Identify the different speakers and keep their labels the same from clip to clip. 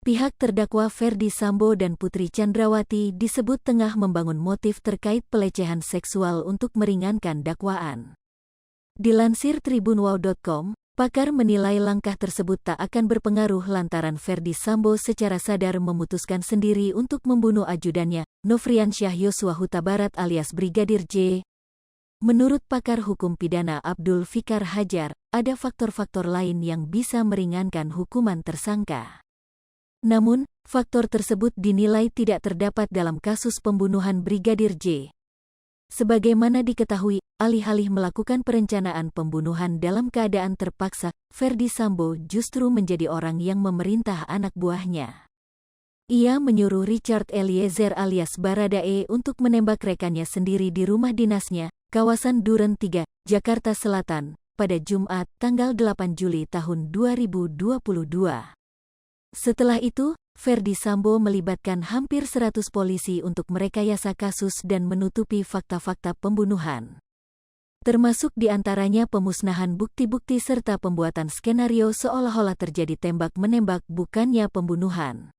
Speaker 1: Sepihak terdakwa Ferdy Sambo dan Putri Chandrawati disebut tengah membangun motif terkait pelecehan seksual untuk meringankan dakwaan. Dilansir tribunwow.com, pakar menilai langkah tersebut tak akan berpengaruh lantaran Ferdy Sambo secara sadar memutuskan sendiri untuk membunuh ajudannya, Nofriansyah Yosua Huta Barat alias Brigadir J. Menurut pakar hukum pidana Abdul Fikar Hajar, ada faktor-faktor lain yang bisa meringankan hukuman tersangka. Namun, faktor tersebut dinilai tidak terdapat dalam kasus pembunuhan Brigadir J. Sebagaimana diketahui, alih-alih melakukan perencanaan pembunuhan dalam keadaan terpaksa, Ferdy Sambo justru menjadi orang yang memerintah anak buahnya. Ia menyuruh Richard Eliezer alias Baradae untuk menembak rekannya sendiri di rumah dinasnya, kawasan Duren 3, Jakarta Selatan, pada Jumat, tanggal 8 Juli tahun 2022. Setelah itu, Ferdy Sambo melibatkan hampir 100 polisi untuk merekayasa kasus dan menutupi fakta-fakta pembunuhan. Termasuk diantaranya pemusnahan bukti-bukti serta pembuatan skenario seolah-olah terjadi tembak-menembak bukannya pembunuhan.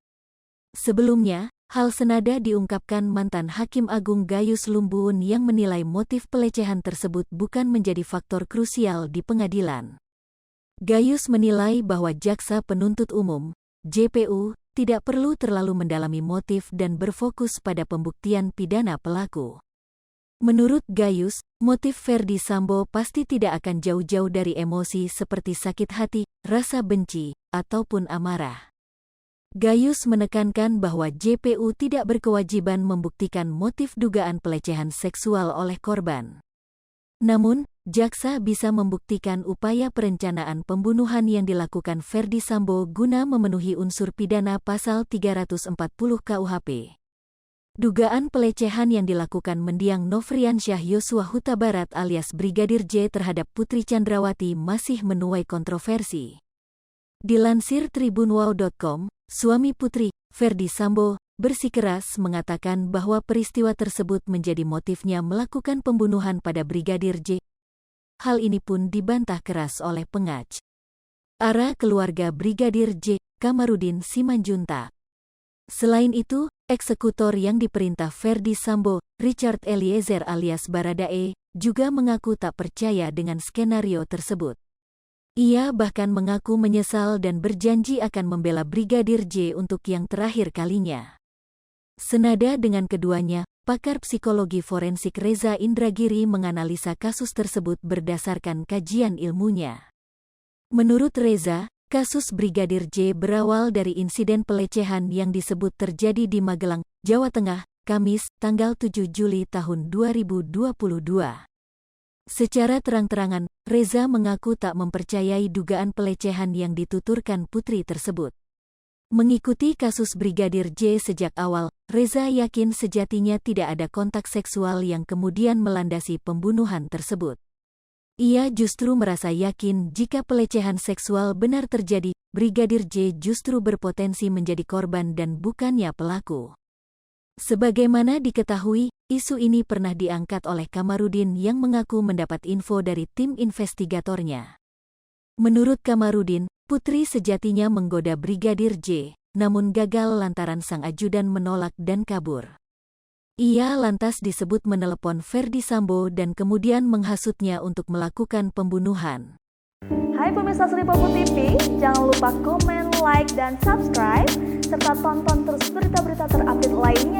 Speaker 1: Sebelumnya, hal senada diungkapkan mantan Hakim Agung Gayus Lumbun yang menilai motif pelecehan tersebut bukan menjadi faktor krusial di pengadilan. Gayus menilai bahwa jaksa penuntut umum, JPU, tidak perlu terlalu mendalami motif dan berfokus pada pembuktian pidana pelaku. Menurut Gayus, motif Ferdy Sambo pasti tidak akan jauh-jauh dari emosi seperti sakit hati, rasa benci, ataupun amarah. Gayus menekankan bahwa JPU tidak berkewajiban membuktikan motif dugaan pelecehan seksual oleh korban. Namun, jaksa bisa membuktikan upaya perencanaan pembunuhan yang dilakukan Ferdy Sambo guna memenuhi unsur pidana pasal 340 KUHP. Dugaan pelecehan yang dilakukan mendiang Nofriansyah Yosua Huta Barat alias Brigadir J terhadap Putri Chandrawati masih menuai kontroversi. Dilansir tribunwow.com, suami Putri, Ferdy Sambo, bersikeras mengatakan bahwa peristiwa tersebut menjadi motifnya melakukan pembunuhan pada Brigadir J. Hal ini pun dibantah keras oleh pengacara keluarga Brigadir J, Kamarudin Simanjuntak. Selain itu, eksekutor yang diperintah Ferdy Sambo, Richard Eliezer alias Baradae, juga mengaku tak percaya dengan skenario tersebut. Ia bahkan mengaku menyesal dan berjanji akan membela Brigadir J untuk yang terakhir kalinya. Senada dengan keduanya, pakar psikologi forensik Reza Indragiri menganalisa kasus tersebut berdasarkan kajian ilmunya. Menurut Reza, kasus Brigadir J berawal dari insiden pelecehan yang disebut terjadi di Magelang, Jawa Tengah, Kamis, tanggal 7 Juli tahun 2022. Secara terang-terangan, Reza mengaku tak mempercayai dugaan pelecehan yang dituturkan putri tersebut. Mengikuti kasus Brigadir J sejak awal, Reza yakin sejatinya tidak ada kontak seksual yang kemudian melandasi pembunuhan tersebut. Ia justru merasa yakin jika pelecehan seksual benar terjadi, Brigadir J justru berpotensi menjadi korban dan bukannya pelaku. Sebagaimana diketahui, isu ini pernah diangkat oleh Kamarudin yang mengaku mendapat info dari tim investigatornya. Menurut Kamarudin, Putri sejatinya menggoda Brigadir J, namun gagal lantaran sang ajudan menolak dan kabur. Ia lantas disebut menelepon Ferdy Sambo dan kemudian menghasutnya untuk melakukan pembunuhan.
Speaker 2: Hai pemirsa Sri Popo TV, jangan lupa komen, like, dan subscribe, serta tonton terus berita-berita terupdate lainnya